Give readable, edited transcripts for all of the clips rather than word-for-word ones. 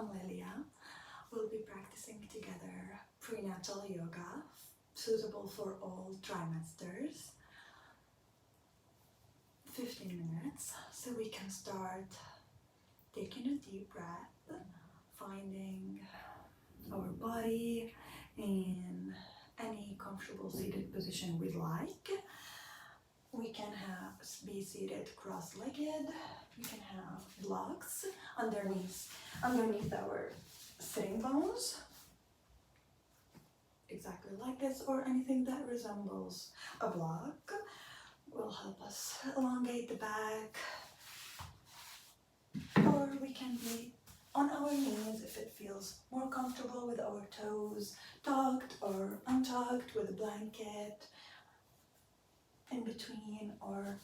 I'm Lilia. We'll be practicing together prenatal yoga, suitable for all trimesters. 15 minutes, so we can start taking a deep breath, finding our body in any comfortable seated position we like. We can be seated cross-legged. We can have blocks underneath our sitting bones, exactly like this, or anything that resembles a block will help us elongate the back. Or we can be on our knees if it feels more comfortable, with our toes tucked or untucked, with a blanket in between, or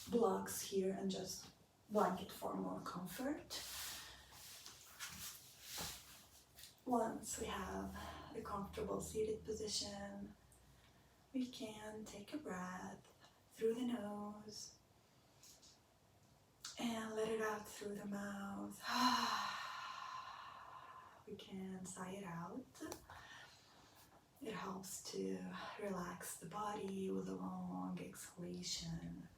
blocks here and just blanket for more comfort. Once we have a comfortable seated position, we can take a breath through the nose and let it out through the mouth. We can sigh it out. It helps to relax the body with a long exhalation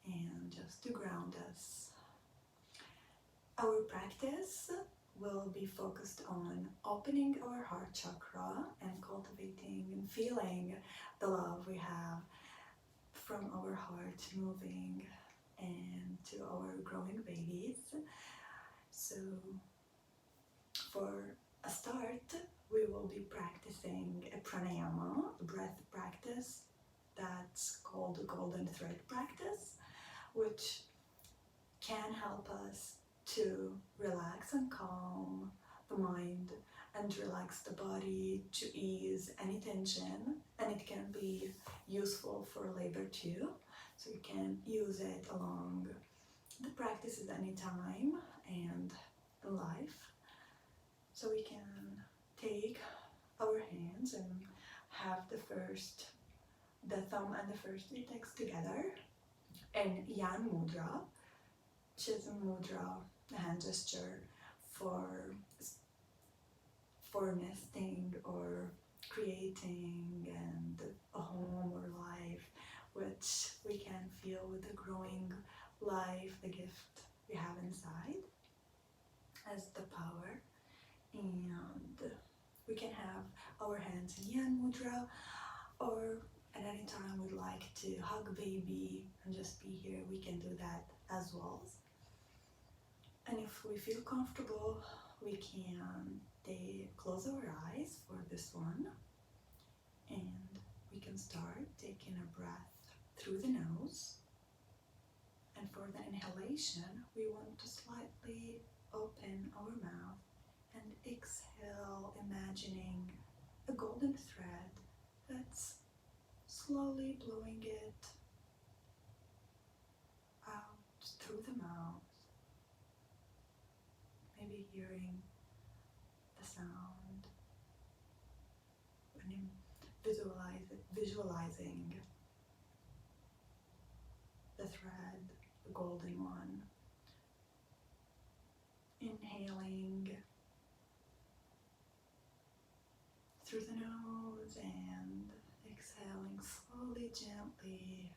and just to ground us. Our practice will be focused on opening our heart chakra and cultivating and feeling the love we have from our heart moving and to our growing babies. So for a start, we will be practicing a pranayama, a breath practice that's called the golden thread practice, which can help us to relax and calm the mind and relax the body, to ease any tension, and it can be useful for labor too. So you can use it along the practices anytime and in life. So we can take our hands and have the thumb and the first index together in Yan Mudra, which is a mudra, a hand gesture for nesting or creating and a home or life, which we can feel with the growing life, the gift we have inside as the power. And we can have our hands in Yan Mudra, or at any time we'd like to hug baby and just be here, we can do that as well. And if we feel comfortable, we can close our eyes for this one, and we can start taking a breath through the nose. And for the inhalation, we want to slightly open our mouth and exhale, imagining a golden thread that's slowly blowing it out through the mouth. Maybe hearing the sound and visualizing the thread, the golden one. Inhaling through the nose and exhaling slowly, gently.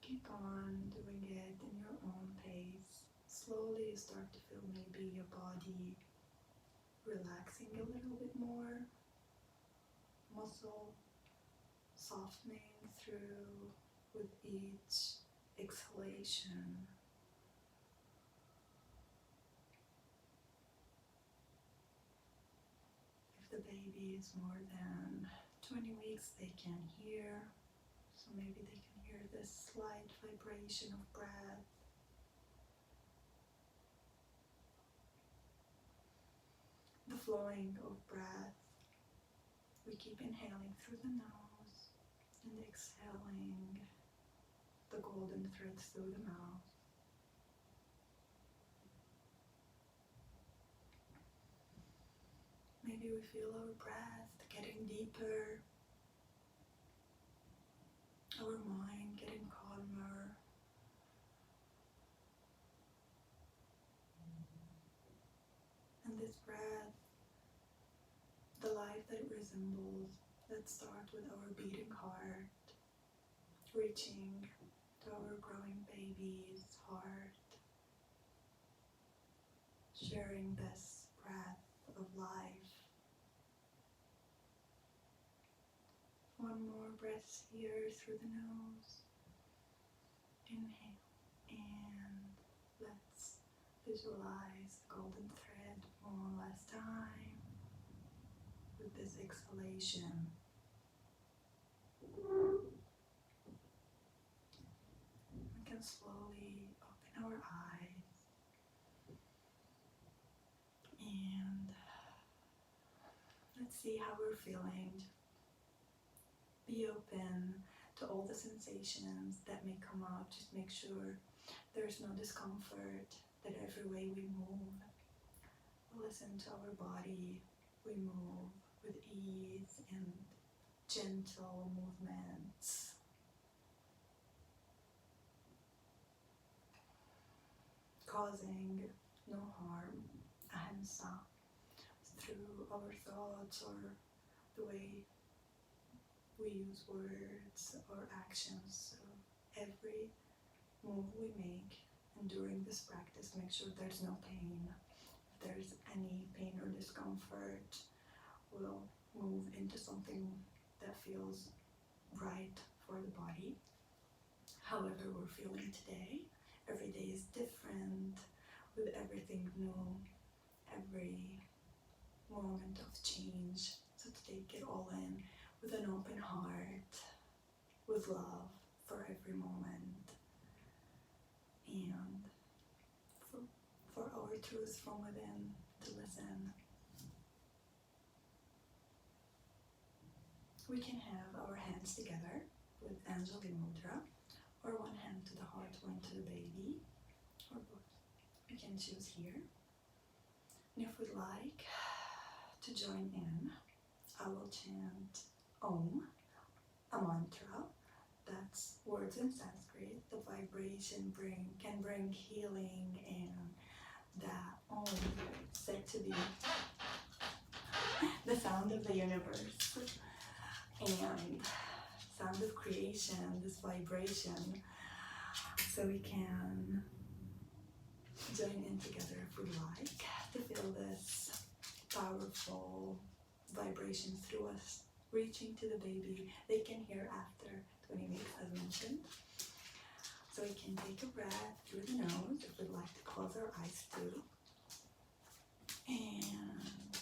Keep on doing it in your own pace. Slowly you start to feel maybe your body relaxing a little bit more, muscle softening through with each exhalation. If the baby is more than 20 weeks, they can hear, so maybe they can hear this slight vibration of breath. The flowing of breath. We keep inhaling through the nose and exhaling the golden thread through the mouth. Maybe we feel our breath getting deeper life that it resembles. Let's start with our beating heart, reaching to our growing baby's heart, sharing this breath of life. One more breath here through the nose. Inhale, and let's visualize the golden thread one last time with this exhalation. We can slowly open our eyes and let's see how we're feeling. Be open to all the sensations that may come up. Just make sure there's no discomfort, that every way we move, listen to our body. We move with ease and gentle movements. Causing no harm, ahimsa, through our thoughts or the way we use words or actions. So every move we make, and during this practice, make sure there's no pain. If there's any pain or discomfort, we'll move into something that feels right for the body. However we're feeling today, every day is different, with everything new, every moment of change. So to take it all in with an open heart, with love for every moment, and for our truth from within to listen. We can have our hands together with Anjali Mudra, or one hand to the heart, one to the baby, or both. We can choose here. And if we'd like to join in, I will chant Om, a mantra. That's words in Sanskrit. The vibration can bring healing, and that Om said to be the sound of the universe and sound of creation, this vibration. So we can join in together if we like to feel this powerful vibration through us, reaching to the baby. They can hear after 20 minutes as mentioned. So we can take a breath through the nose if we'd like to close our eyes too. And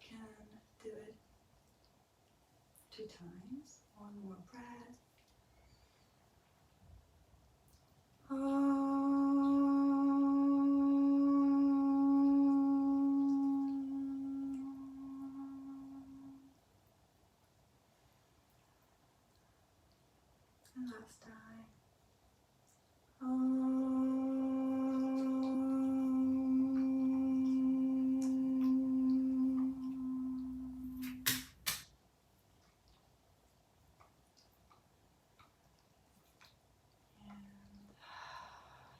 can do it 2 times. One more breath. And last time.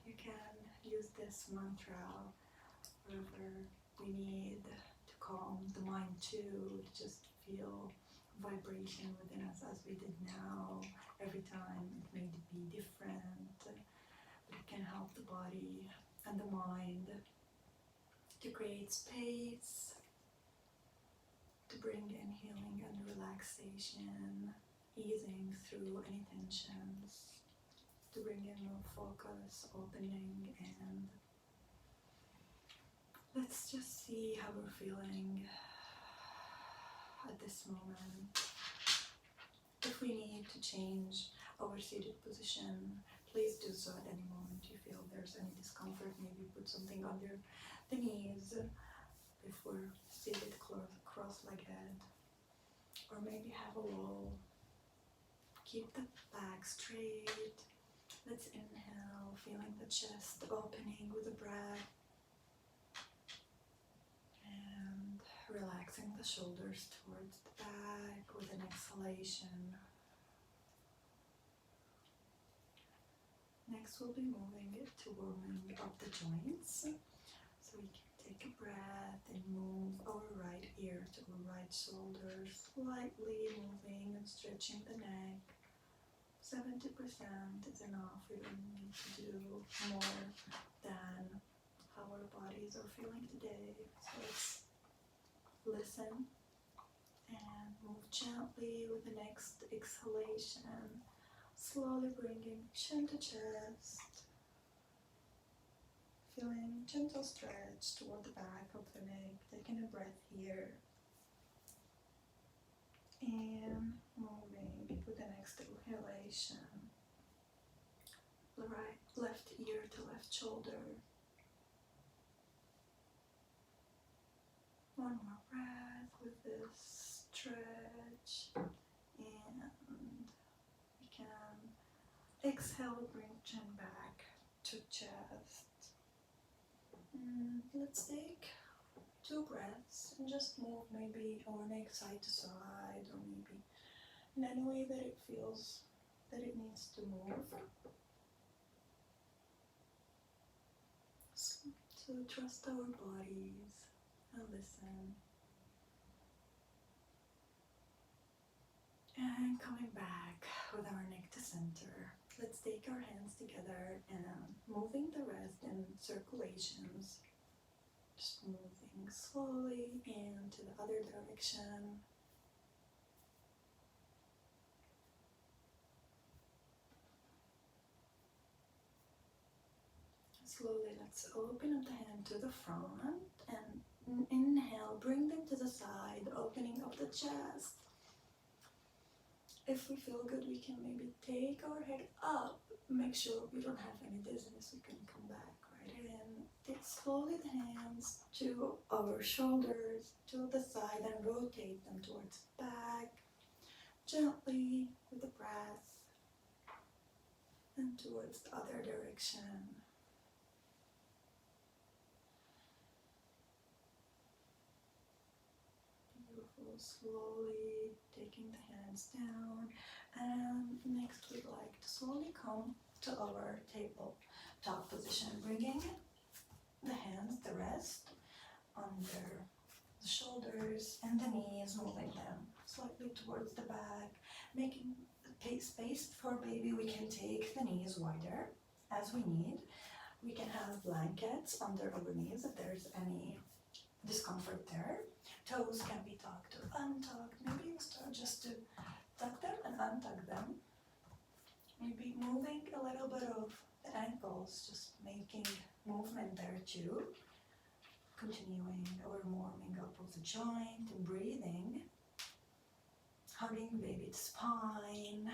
You can use this mantra wherever we need to calm the mind too, to just feel vibration within us as we did now. Every time it may be different, but it can help the body and the mind to create space, to bring in healing and relaxation, easing through any tensions, to bring in more focus, opening, and let's just see how we're feeling at this moment. If we need to change our seated position, please do so at any moment you feel there's any discomfort. Maybe put something under the knees if we're seated cross-legged, or maybe have a roll. Keep the back straight. Let's inhale, feeling the chest opening with the breath, and relaxing the shoulders towards the back with an exhalation. next we'll be moving it to warming up the joints. So we can take a breath and move our right ear to our right shoulder, slightly moving and stretching the neck. 70% is enough. We don't need to do more than how our bodies are feeling today. So let's listen and move gently with the next exhalation. Slowly bringing chin to chest. Feeling gentle stretch toward the back of the neck. Taking a breath here. And moving with the next inhalation. Left ear to left shoulder. One more breath with this stretch. And we can exhale, bring chin back to chest. And let's take 2 breaths and just move maybe our neck side to side, or maybe in any way that it feels that it needs to move. So trust our bodies and listen. And coming back with our neck to center. Let's take our hands together and moving the rest in circulations. Just moving slowly into the other direction. Slowly, let's open up the hand to the front and inhale, bring them to the side, opening up the chest. If we feel good, we can maybe take our head up. Make sure we don't have any dizziness. We can come back right in. Take slowly the hands to our shoulders, to the side, and rotate them towards the back. Gently with the breath and towards the other direction. Beautiful. Slowly taking the hands down, and next we'd like to slowly come to our tabletop position, bringing the hands, the rest under the shoulders and the knees, moving them slightly towards the back, making space for baby. We can take the knees wider as we need. We can have blankets under our knees if there's any discomfort there. Toes can be tucked or untucked. Maybe you start just to tuck them and untuck them. Maybe moving a little bit of the ankles, just making movement there too. Continuing our warming up of the joint and breathing. Hugging baby to spine.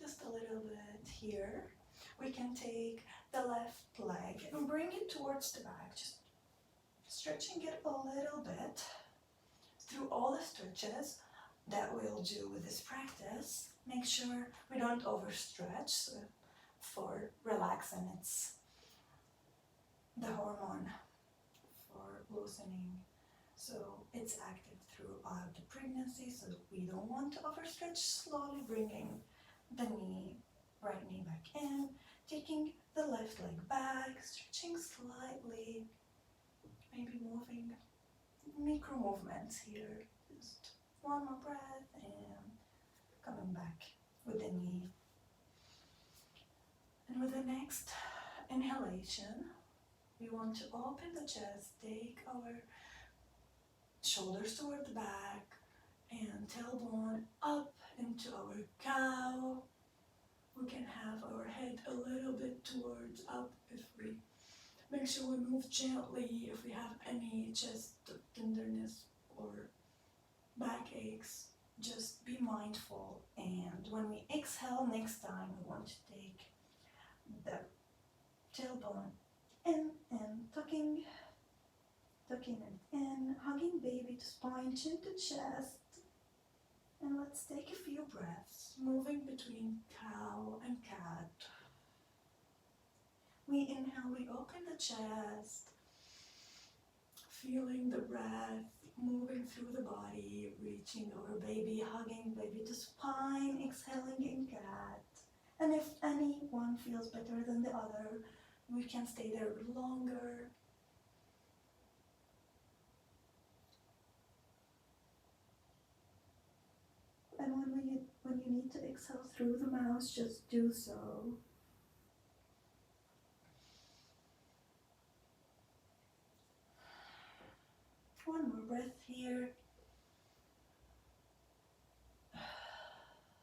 Just a little bit here. We can take the left leg and bring it towards the back. Just stretching it a little bit through all the stretches that we'll do with this practice. Make sure we don't overstretch. So for relaxing, it's the hormone for loosening. So it's active throughout the pregnancy, so we don't want to overstretch. Slowly bringing the right knee back in, taking the left leg back, stretching slightly, maybe moving micro movements here. Just one more breath and coming back with the knee. And with the next inhalation, we want to open the chest, take our shoulders toward the back and tailbone up into our cow. We can have our head a little bit towards up if we make sure we move gently. If we have any chest tenderness or back aches, just be mindful. And when we exhale next time, we want to take the tailbone in and tucking it in, hugging baby to spine, chin to chest. And let's take a few breaths, moving between cow and cat. We inhale, we open the chest, feeling the breath moving through the body, reaching our baby, hugging baby to spine. exhaling in cat. And if any one feels better than the other, we can stay there a little longer. And when you need to exhale through the mouth, just do so. One more breath here.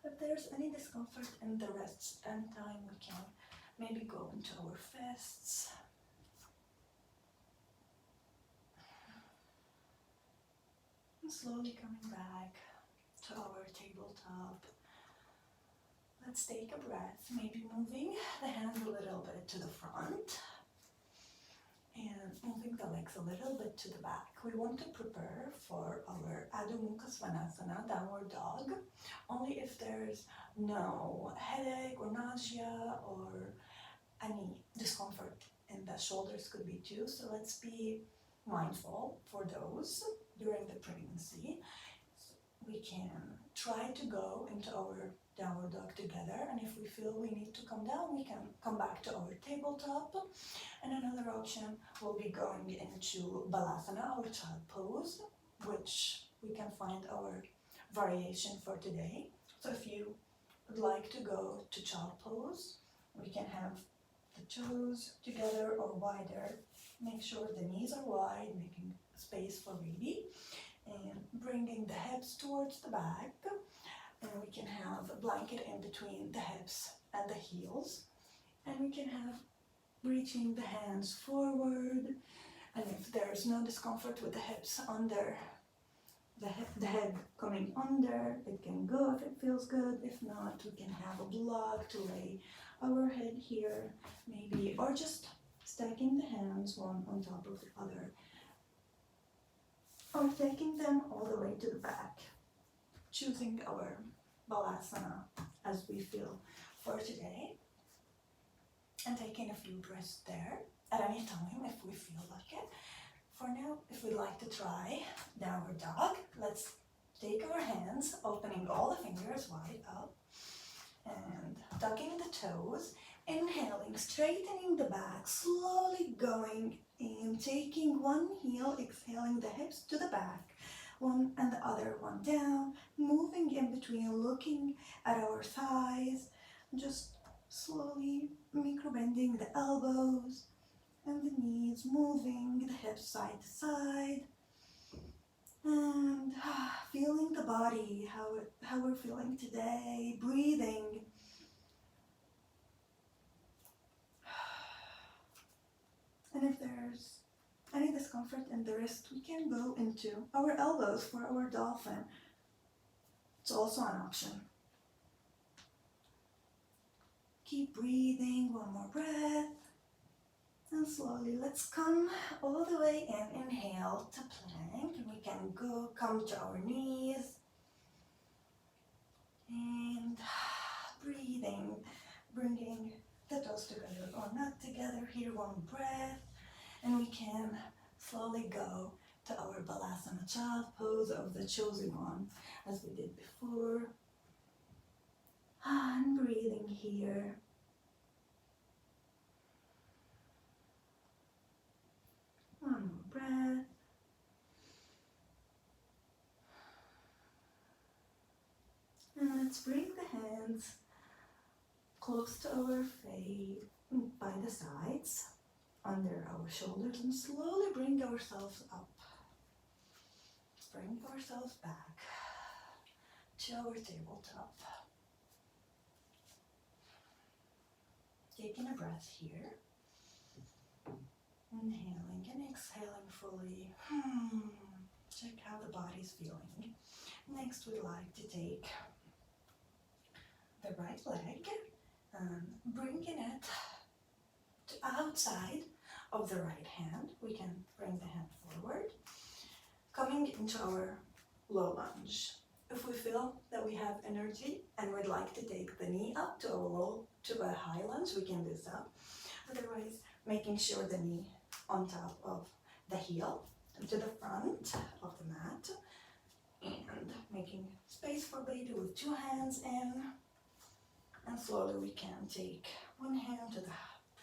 If there's any discomfort in the wrists, anytime we can maybe go into our fists. And slowly coming back to our tabletop. Let's take a breath, maybe moving the hands a little bit to the front and moving the legs a little bit to the back. We want to prepare for our Adho Mukha Svanasana, downward dog, only if there's no headache or nausea or any discomfort in the shoulders could be too. So let's be mindful for those during the pregnancy. We can try to go into our downward dog together, and if we feel we need to come down, we can come back to our tabletop. And another option will be going into Balasana, our child pose, which we can find our variation for today. So if you would like to go to child pose, we can have the toes together or wider. Make sure the knees are wide, making space for baby, and bringing the hips towards the back. And we can have a blanket in between the hips and the heels. And we can have reaching the hands forward. And if there's no discomfort with the hips under, the head coming under, it can go if it feels good. If not, we can have a block to lay our head here, maybe, or just stacking the hands one on top of the other, or taking them all the way to the back, choosing our Balasana as we feel for today, and taking a few breaths there at any time if we feel like it. For now, if we'd like to try downward dog, let's take our hands, opening all the fingers wide up, and tucking the toes, inhaling, straightening the back, slowly going in, taking one heel, exhaling the hips to the back, one and the other one down, moving in between, looking at our thighs, just slowly micro-bending the elbows and the knees, moving the hips side to side, and feeling the body, how we're feeling today, breathing. And if there's any discomfort in the wrist, we can go into our elbows for our dolphin. It's also an option. Keep breathing, one more breath. And slowly let's come all the way in. Inhale to plank, and we can come to our knees. And breathing, bringing the toes together or not together. Here, one breath. And we can slowly go to our Balasana child pose of the chosen one, as we did before. And breathing here. One more breath. And let's bring the hands close to our face, by the sides, under our shoulders, and slowly bring ourselves up. Bring ourselves back to our tabletop. Taking a breath here. Inhaling and exhaling fully. Check how the body's feeling. Next, we'd like to take the right leg and bringing it to outside of the right hand. We can bring the hand forward, coming into our low lunge. If we feel that we have energy and we'd like to take the knee up to a high lunge, we can do so. Otherwise, making sure the knee on top of the heel and to the front of the mat. And making space for baby with 2 hands in. And slowly we can take one hand to the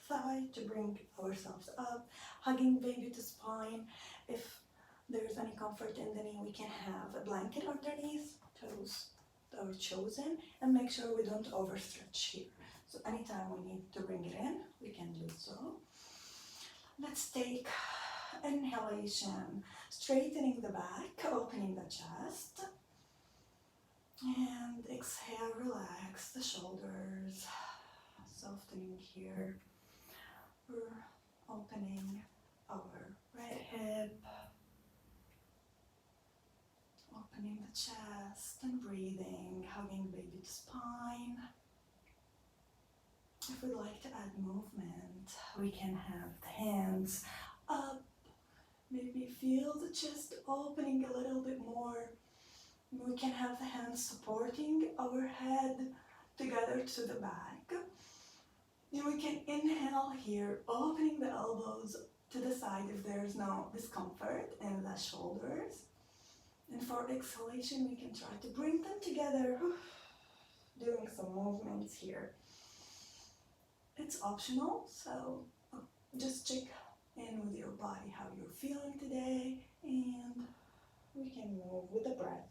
thigh to bring ourselves up, hugging baby to spine. If there's any comfort in the knee, we can have a blanket underneath, toes are chosen, and make sure we don't overstretch here. So anytime we need to bring it in, we can do so. Let's take inhalation, straightening the back, opening the chest. And exhale, relax the shoulders, softening here. We're opening our right hip, opening the chest and breathing, hugging baby to spine. If we'd like to add movement, we can have the hands up, maybe feel the chest opening a little bit more. We can have the hands supporting our head together to the back. And we can inhale here, opening the elbows to the side if there's no discomfort in the shoulders. And for exhalation, we can try to bring them together, doing some movements here. It's optional, so just check in with your body how you're feeling today, and we can move with the breath.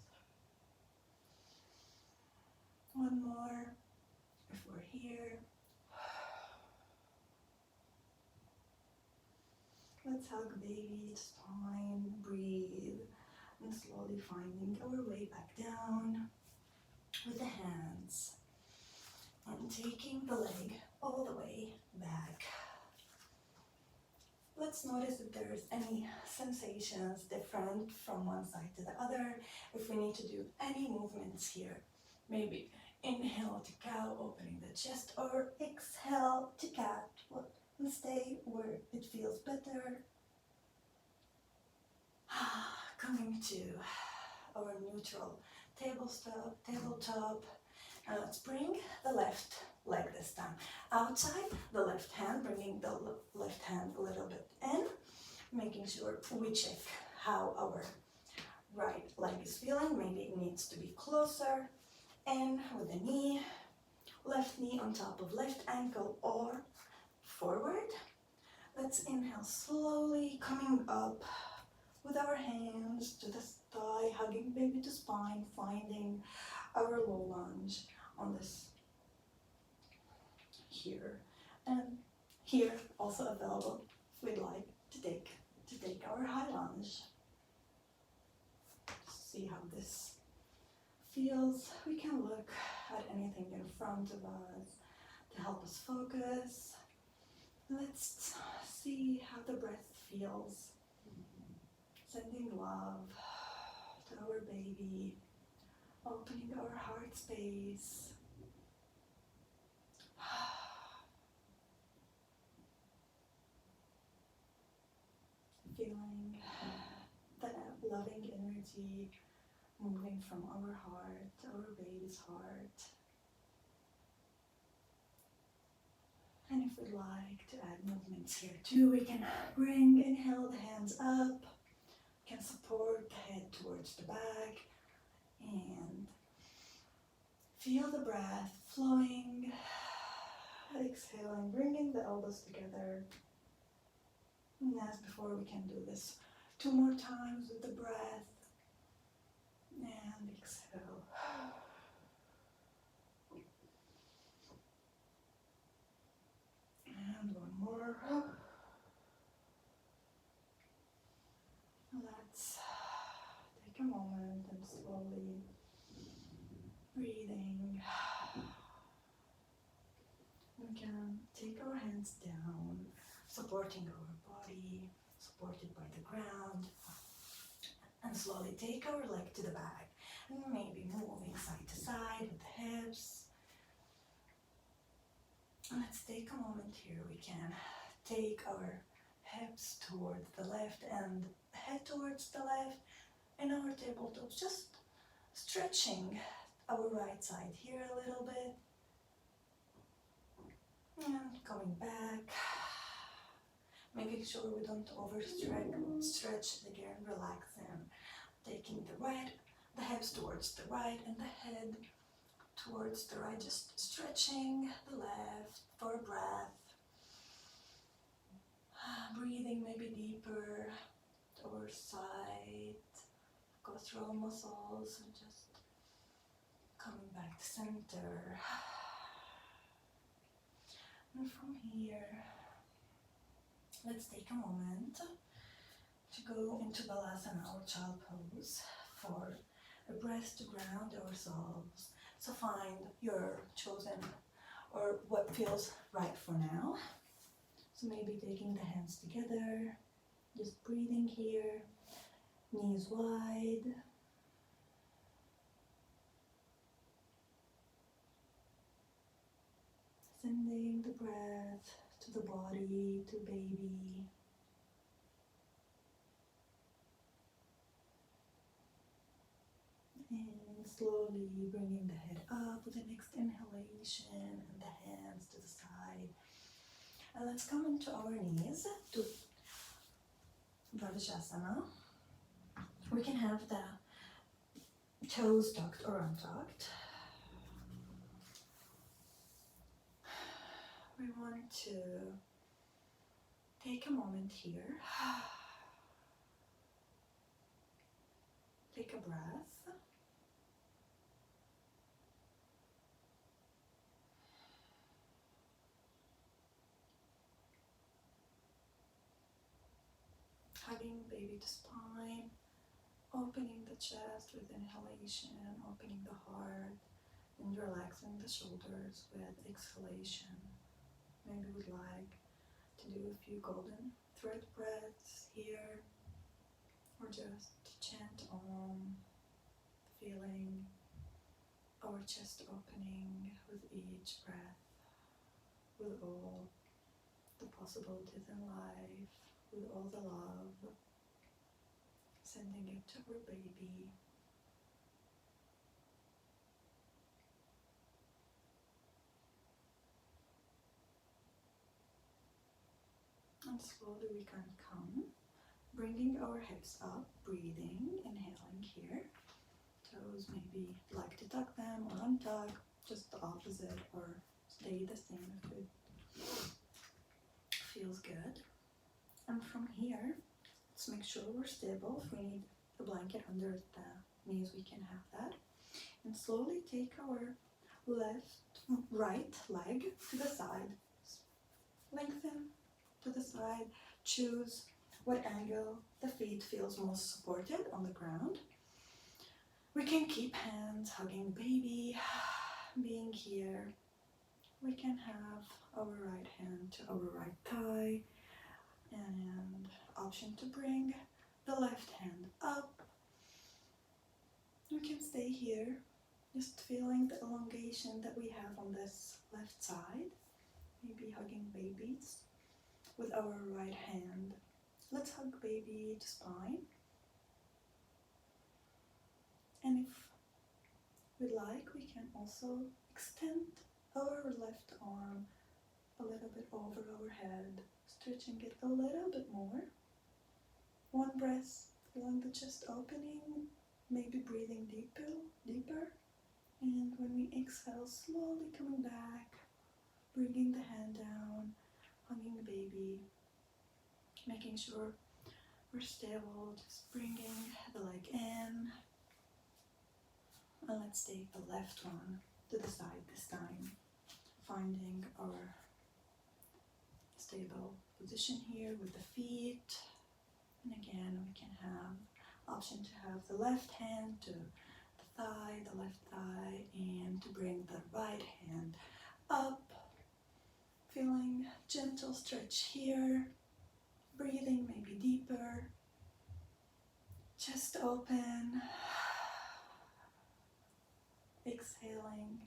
One more, if we're here. Let's hug baby, spine, breathe, and slowly finding our way back down with the hands. And taking the leg all the way back. Let's notice if there's any sensations different from one side to the other. If we need to do any movements here, maybe inhale to cow, opening the chest, or exhale to cat. And stay where it feels better. Coming to our neutral tabletop. And let's bring the left leg this time outside, the left hand, bringing the left hand a little bit in, making sure we check how our right leg is feeling. Maybe it needs to be closer, in with the knee, left knee on top of left ankle or forward. Let's inhale slowly, coming up with our hands to the thigh, hugging baby to spine, finding our low lunge on this here. And here also available if we'd like to take our high lunge. See how this feels. We can look at anything in front of us to help us focus. Let's see how the breath feels. Sending love to our baby, opening our heart space. Feeling that loving energy moving from our heart, our baby's heart. And if we'd like to add movements here too, we can inhale the hands up, can support the head towards the back, and feel the breath flowing. Exhaling, bringing the elbows together. And as before, we can do this 2 more times with the breath. And exhale. And one more. Let's take a moment and slowly breathing. We can take our hands down, supporting our body, supported by the ground, and slowly take our leg to the back, and maybe moving side to side with the hips. And let's take a moment here. We can take our hips towards the left and head towards the left, and our tabletops, just stretching our right side here a little bit. And coming back, making sure we don't overstretch, again, relaxing, taking the right the hips towards the right and the head towards the right, just stretching the left for a breath. Breathing maybe deeper towards side, go through all muscles and just coming back to center. And from here, let's take a moment to go into Balasana or child pose for a breath to ground ourselves. So find your chosen or what feels right for now. So maybe taking the hands together, just breathing here, knees wide. Sending the breath to the body, to baby. And slowly bringing the head up with the next inhalation and the hands to the side. And let's come into our knees to Asana. We can have the toes tucked or untucked. We want to take a moment here. Take a breath. Hugging baby to spine, opening the chest with inhalation, opening the heart, and relaxing the shoulders with exhalation. Maybe we'd like to do a few golden thread breaths here, or just chant Om, feeling our chest opening with each breath, with all the possibilities in life, with all the love, sending it to our baby. And slowly we can come, bringing our hips up, breathing, inhaling here. Toes maybe like to tuck them or untuck, just the opposite, or stay the same if it feels good. And from here, let's make sure we're stable. If we need a blanket under the knees, we can have that. And slowly take our right leg to the side. Lengthen to the side. Choose what angle the feet feels most supported on the ground. We can keep hands hugging baby, being here. We can have our right hand to our right thigh, and option to bring the left hand up. We can stay here, just feeling the elongation that we have on this left side, maybe hugging babies with our right hand. Let's hug baby to spine. And if we'd like, we can also extend our left arm a little bit over our head, stretching it a little bit more. One breath, feeling the chest opening, maybe breathing deeper. And when we exhale, slowly coming back, bringing the hand down, hugging the baby, making sure we're stable, just bringing the leg in. And let's take the left one to the side this time, finding our stable position here with the feet. And again, we can have option to have the left hand to the thigh, the left thigh, and to bring the right hand up. Feeling gentle stretch here, breathing maybe deeper, chest open, exhaling,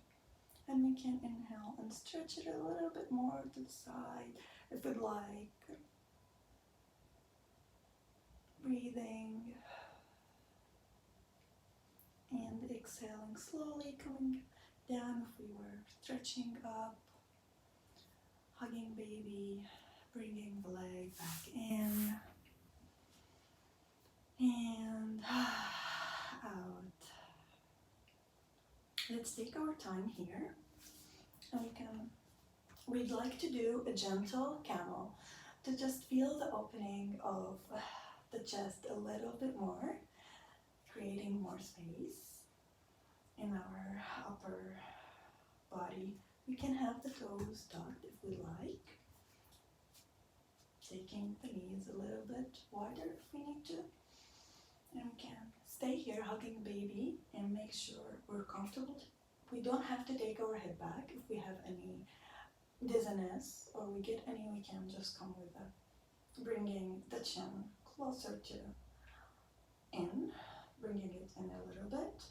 and we can inhale and stretch it a little bit more to the side if we'd like. Breathing and exhaling, slowly coming down if we were stretching up, hugging baby, bringing the leg back in and out. Let's take our time here, and we'd like to do a gentle camel to just feel the opening of the chest a little bit more, creating more space in our upper body. We can have the toes tucked if we like, taking the knees a little bit wider if we need to. And we can stay here hugging baby and make sure we're comfortable. We don't have to take our head back. If we have any dizziness or we get any, we can just come with bringing the chin closer to in, bringing it in a little bit,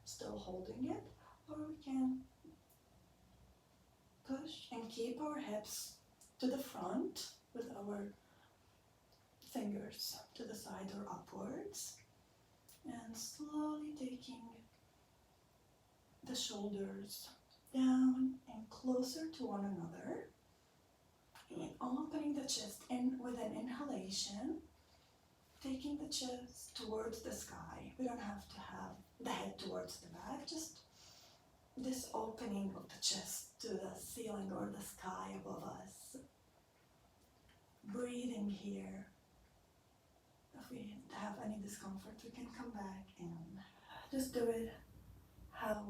still holding it, or we can push and keep our hips to the front with our fingers to the side or upwards, and slowly taking the shoulders down and closer to one another, and opening the chest in with an inhalation, taking the chest towards the sky. We don't have to have the head towards the back, just this opening of the chest to the ceiling or the sky above us. Breathing here. If we have any discomfort, we can come back and just do it how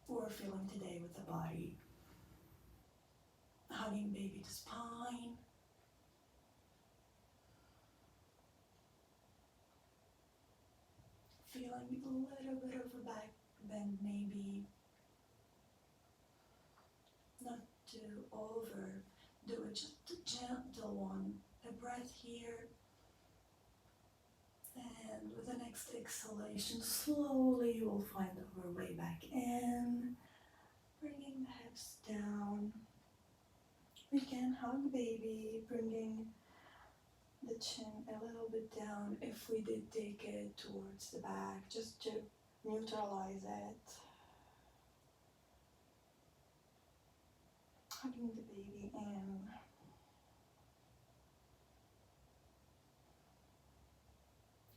we're feeling today with the body. Hugging baby to spine. Feeling a little bit of a back bend, maybe. Not to overdo it, just a gentle one. A breath here. And with the next exhalation, slowly we'll find our way back in, bringing the hips down. We can hug baby, bringing the chin a little bit down if we did take it towards the back, just to neutralize it. Hugging the baby in.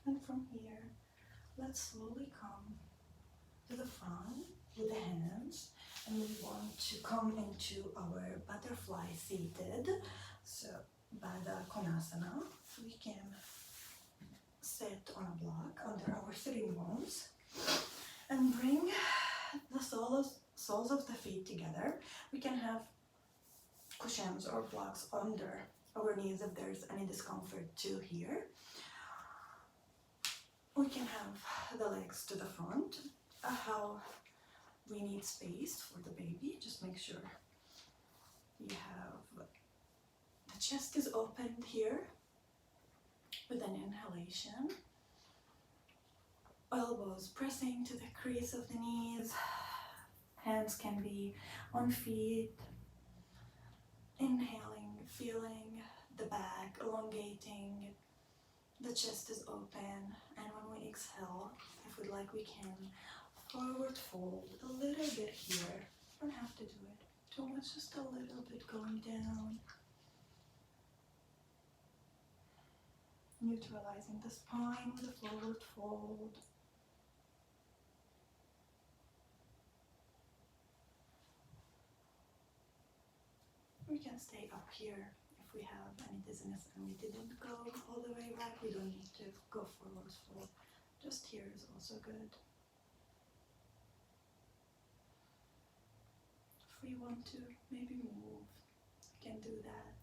And from here, let's slowly come to the front with the hands, and we want to come into our butterfly seated. So Baddha Konasana, we can sit on a block under our sitting bones and bring the soles of the feet together. We can have cushions or blocks under our knees if there's any discomfort too here. We can have the legs to the front, how we need space for the baby. Just make sure you have the chest is open here with an inhalation. Elbows pressing to the crease of the knees. Hands can be on feet. Inhaling, feeling the back elongating. The chest is open, and when we exhale, if we'd like, we can forward fold a little bit here. Don't have to do it too much, just a little bit going down. Neutralizing the spine with a forward fold. We can stay up here. If we have any dizziness and we didn't go all the way back, we don't need to go forward fold. Just here is also good. If we want to maybe move, we can do that.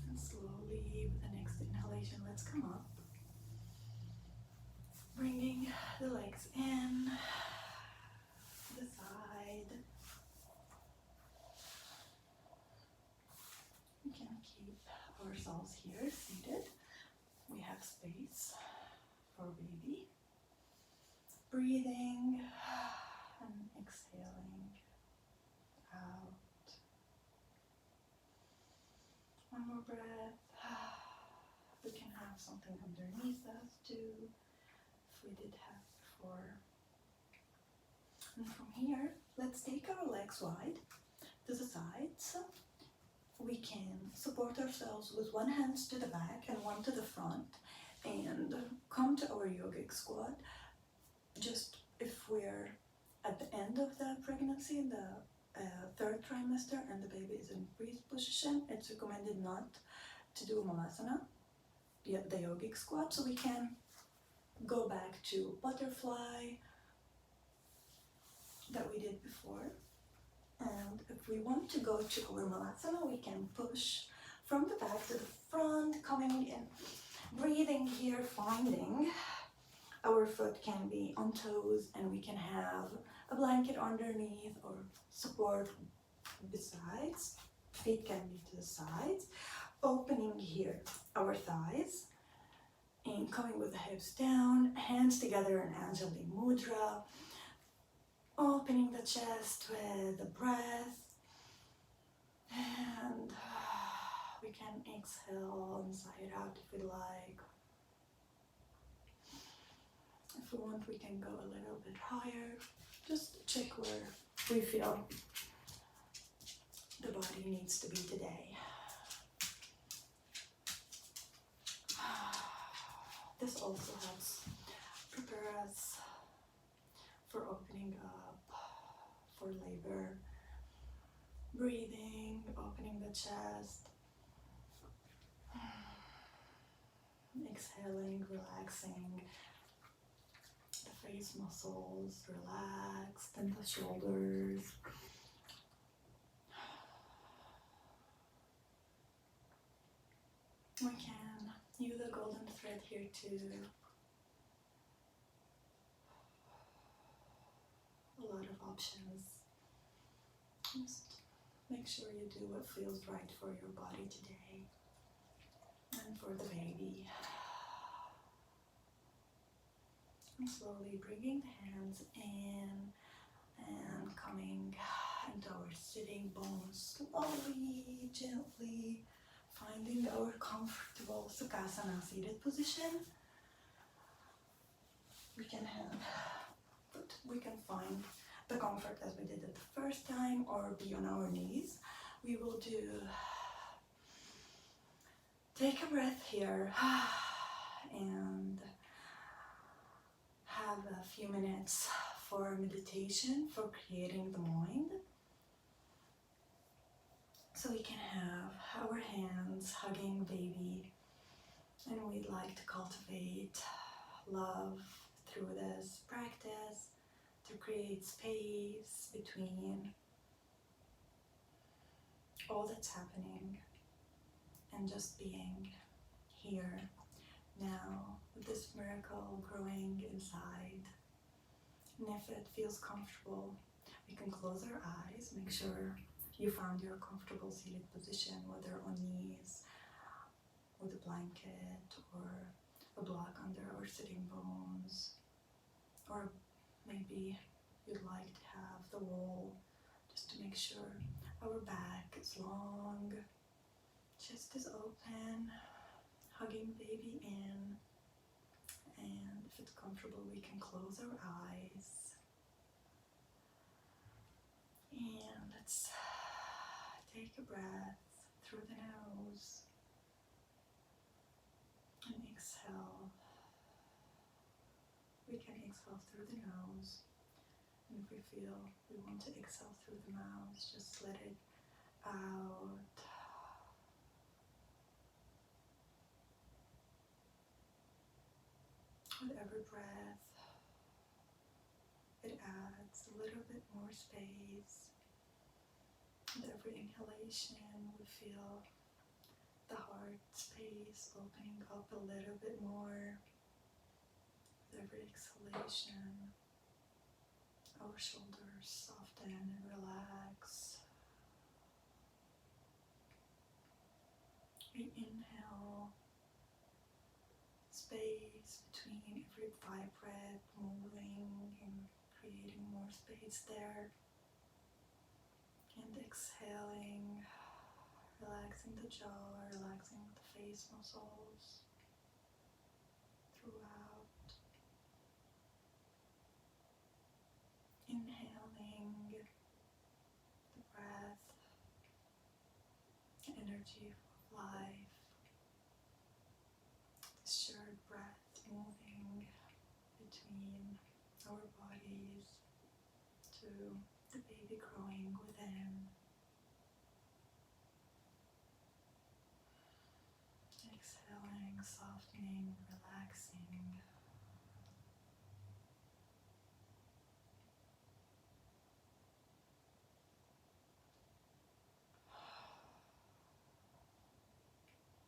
And slowly, with the next inhalation, let's come up. Bringing the legs in. The side. We can keep ourselves here seated. We have space for baby. Breathing and exhaling out. One more breath. We can have something underneath us too, if we did have before. And from here, let's take our legs wide to the sides. We can support ourselves with one hand to the back and one to the front, and come to our yogic squat. Just if we're at the end of the pregnancy, the third trimester, and the baby is in freeze position, it's recommended not to do Malasana, the yogic squat, so we can go back to butterfly that we did before. And if we want to go to our Malasana, we can push from the back to the front, coming in, breathing here, finding our foot can be on toes, and we can have a blanket underneath or support besides. Feet can be to the sides. Opening here our thighs and coming with the hips down, hands together in Anjali Mudra. Opening the chest with the breath, and we can exhale and sigh it out if we like. If we want, we can go a little bit higher. Just check where we feel the body needs to be today. This also helps prepare us for opening up for labor. Breathing, opening the chest. Exhaling, relaxing the face muscles, relaxed, and the shoulders. We can use the golden thread here to a lot of options. Just make sure you do what feels right for your body today and for the baby. And slowly bringing the hands in and coming into our sitting bones. Slowly, gently finding our comfortable Sukhasana seated position. We can find the comfort as we did it the first time, or be on our knees. We will take a breath here and have a few minutes for meditation, for creating the mind. So we can have our hands hugging baby, and we'd like to cultivate love through this practice, to create space between all that's happening and just being here now with this miracle growing inside. And if it feels comfortable, we can close our eyes. Make sure you found your comfortable seated position, whether on knees, with a blanket, or a block under our sitting bones, or maybe you'd like to have the wall, just to make sure our back is long, chest is open, hugging baby in, and if it's comfortable, we can close our eyes. And let's take a breath through the nose and exhale. We can exhale through the nose, and if we feel we want to exhale through the mouth, just let it out. With every breath, it adds a little bit more space. With every inhalation, we feel the heart space opening up a little bit more. With every exhalation, our shoulders soften and relax. We inhale, space between every vibrate, moving and creating more space there. And exhaling, relaxing the jaw, relaxing the face muscles throughout. Inhaling the breath, the energy of life, shared breath moving between our bodies to the baby growing within. Exhaling, softening, relaxing.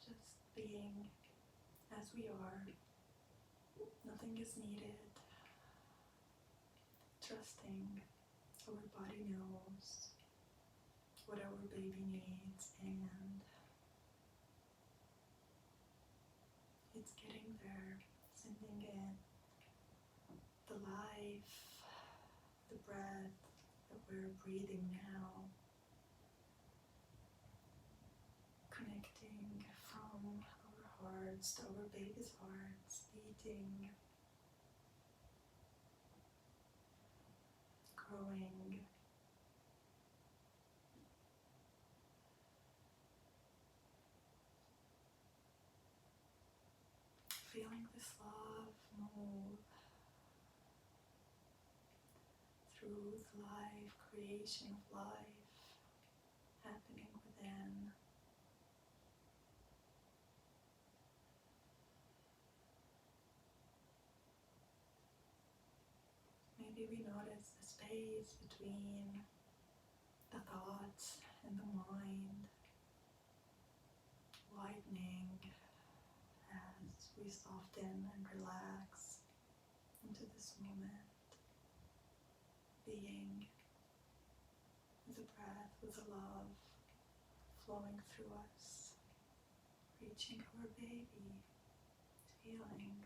Just being as we are. Nothing is needed. Trusting our body knows what our baby needs, and it's getting there, sending in the life, the breath that we're breathing now, connecting from our hearts to our baby's hearts, beating, growing. Feeling this love move through the life, creation of life happening within. Maybe we notice the space between the thoughts and the mind widening as we soften and relax into this moment, being with the breath, with the love flowing through us, reaching our baby, feeling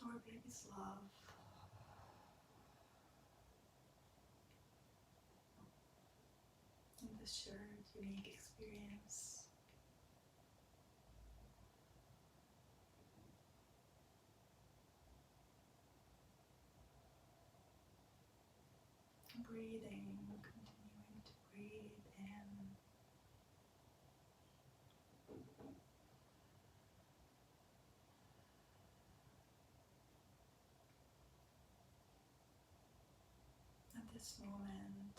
our baby's love. In this shared, unique experience. Breathing, continuing to breathe in. At this moment,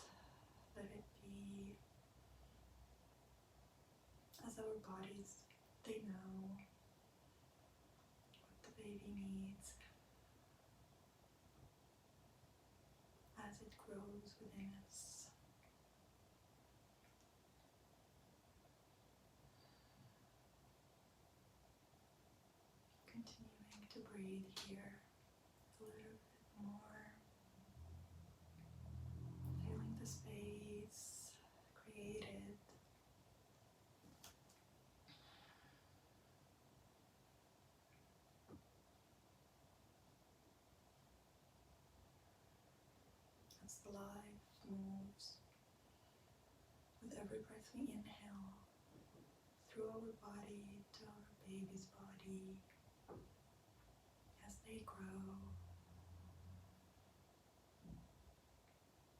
let it be as our bodies, they know what the baby needs as it grows within us. Continuing to breathe here a little bit more, feeling the space created. As the life moves with every breath we inhale through our body to our baby's body as they grow.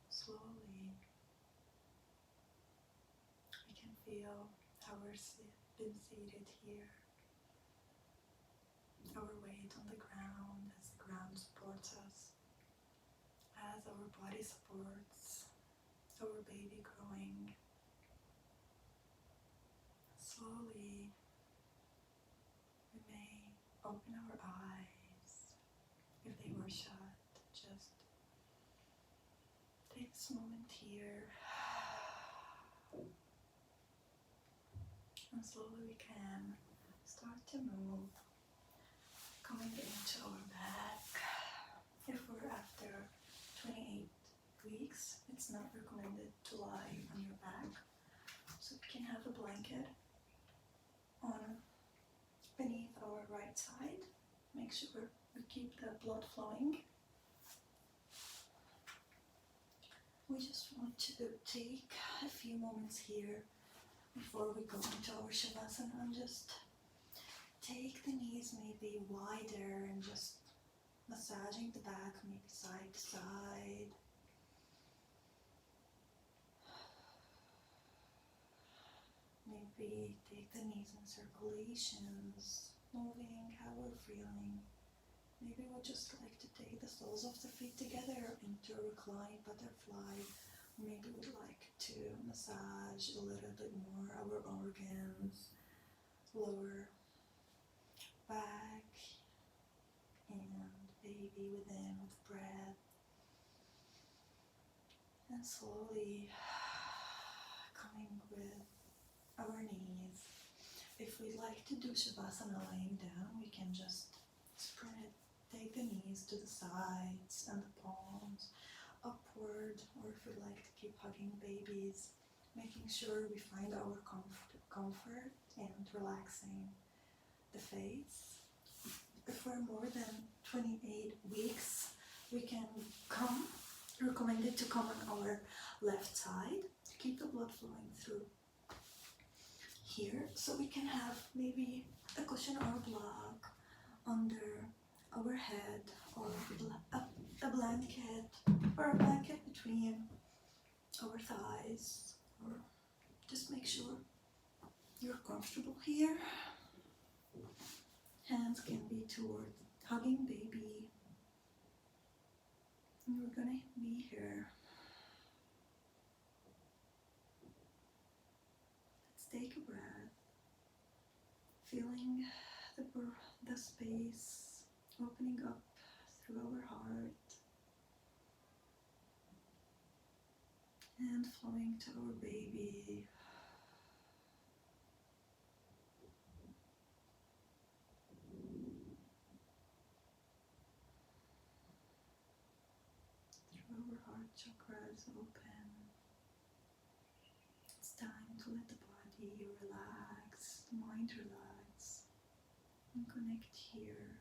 Slowly, we can feel how we're been seated here, our weight on the ground as the ground supports us, as our body supports our baby growing. Slowly, we may open our eyes if they were shut. Just take this moment here, and slowly we can start to move, coming into our back. If we're after 28 weeks, it's not recommended to lie on your back, so we can have a blanket on beneath our right side. Make sure we keep the blood flowing. We just want to take a few moments here before we go into our Savasana and just take the knees maybe wider and just massaging the back, maybe side to side. Maybe take the knees in circulations moving, how we're feeling. Maybe we'd just like to take the soles of the feet together into a reclined butterfly. Maybe we'd like to massage a little bit more our organs, lower back and baby within with breath. And slowly coming with our knees. If we like to do Savasana lying down, we can just spread, take the knees to the sides and the palms upward, or if we like to keep hugging babies, making sure we find our comfort and relaxing the face. If we're more than 28 weeks, we can come, recommended to come on our left side to keep the blood flowing through here, so we can have maybe a cushion or a block under our head, or a blanket, or a blanket between our thighs, or just make sure you're comfortable here. Hands can be toward hugging baby, and we're gonna be here. Let's take a breath, feeling the space opening up through our heart and flowing to our baby. Through our heart chakra is open. It's time to let the body relax, the mind relax, and connect here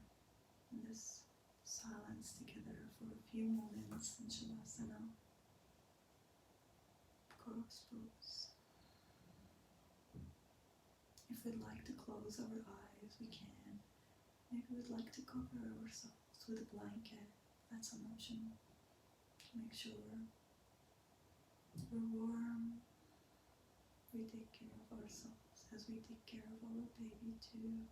in this silence together for a few moments in Savasana. Cross pose. If we'd like to close our eyes, we can. Maybe we'd like to cover ourselves with a blanket. That's an option. To make sure we're warm. We take care of ourselves as we take care of our baby too.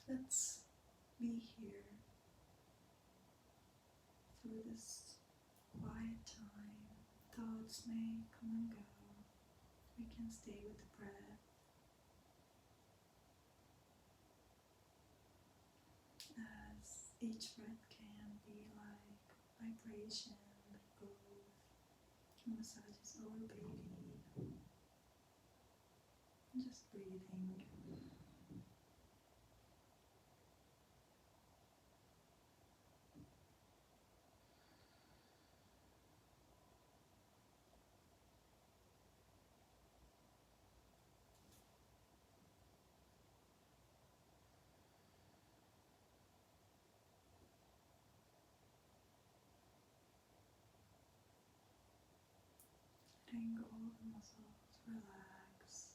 Let's be here through this quiet time. Thoughts may come and go. We can stay with the breath as each breath can be like vibration that goes and massages our baby. Just breathing. Letting all the muscles relax.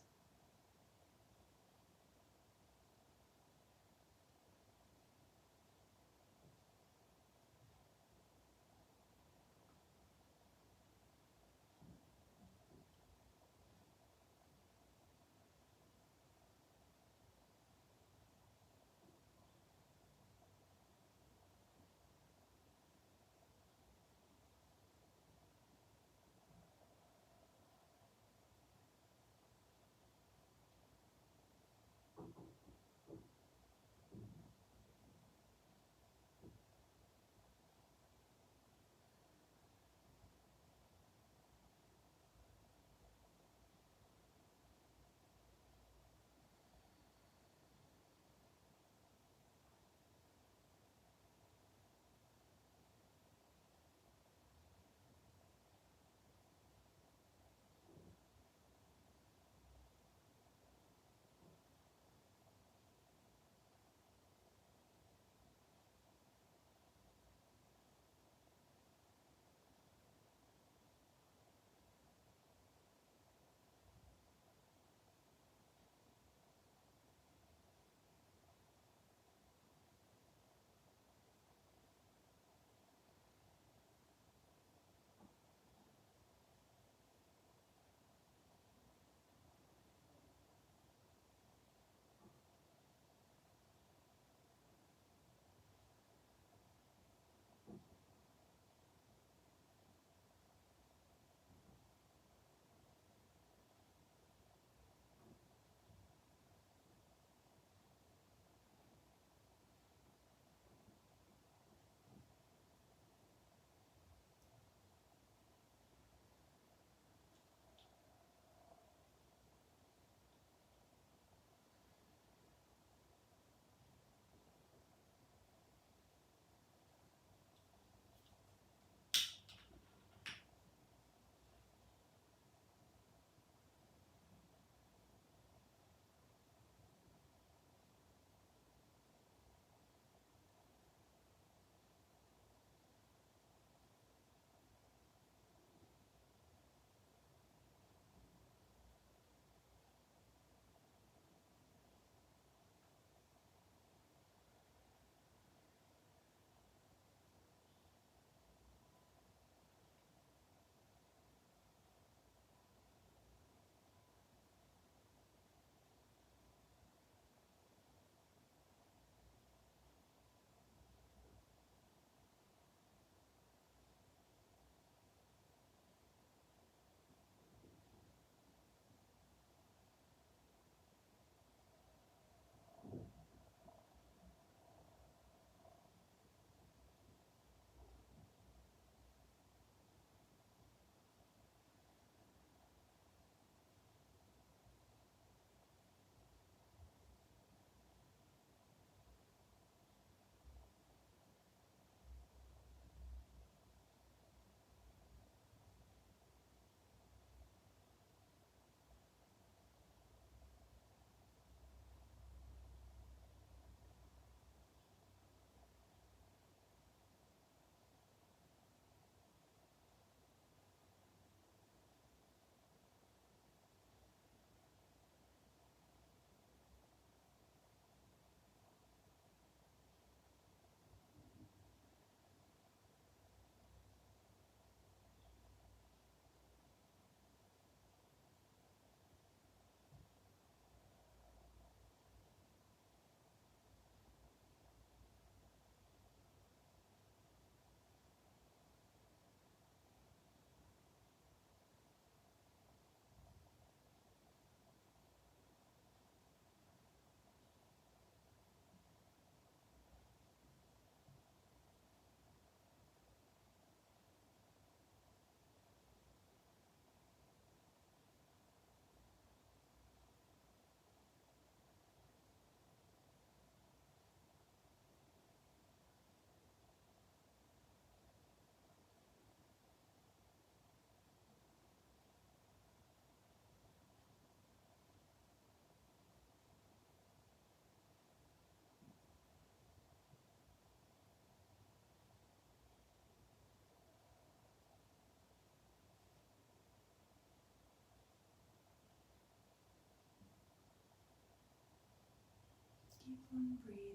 on breathing.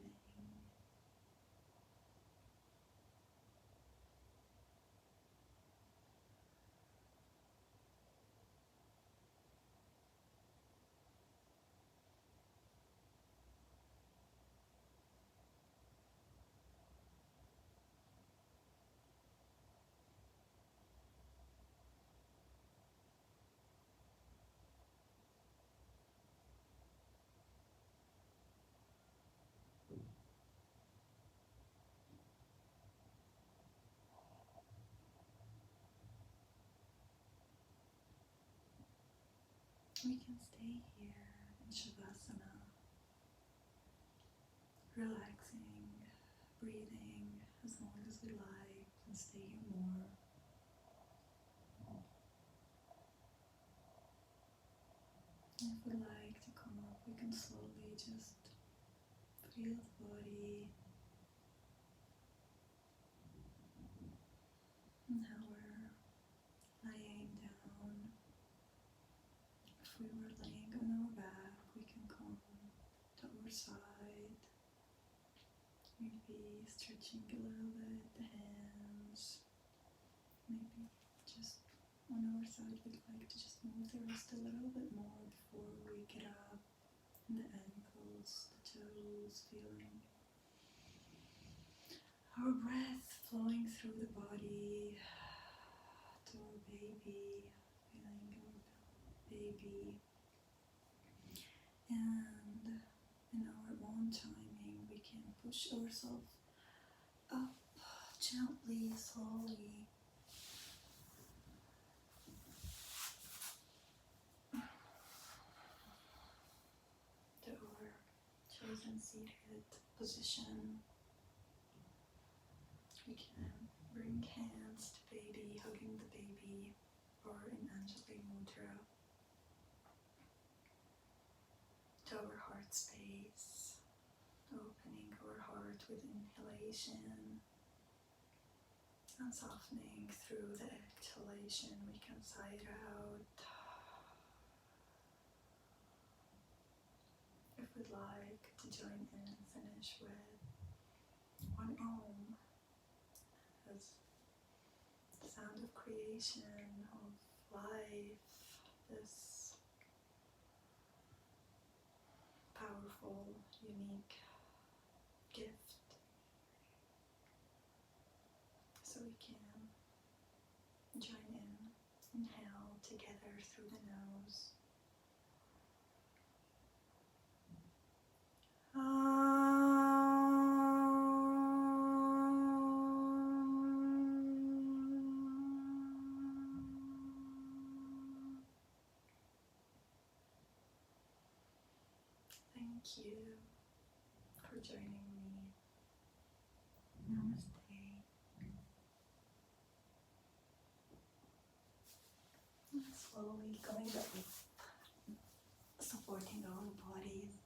We can stay here in Savasana, relaxing, breathing as long as we like, and stay here more. And if we like to come up, we can slowly just feel the body and how we're laying down. If we were laying on our back, we can come to our side, maybe stretching a little bit the hands, maybe just on our side we'd like to just move the wrist a little bit more before we get up, and the ankles, the toes, feeling our breath flowing through the body to our baby, feeling our baby. And in our own timing, we can push ourselves up gently, slowly. To our chosen seated position. We can bring hands to baby, hugging the baby, or in Anjali Mudra. To our heart space, opening our heart with inhalation and softening through the exhalation. We can sigh it out. If we'd like to join in and finish with one Om as the sound of creation, of life, this powerful, unique gift. So we can join in, inhale together through the nose. Thank you for joining me. Namaste. And slowly going up, supporting our bodies.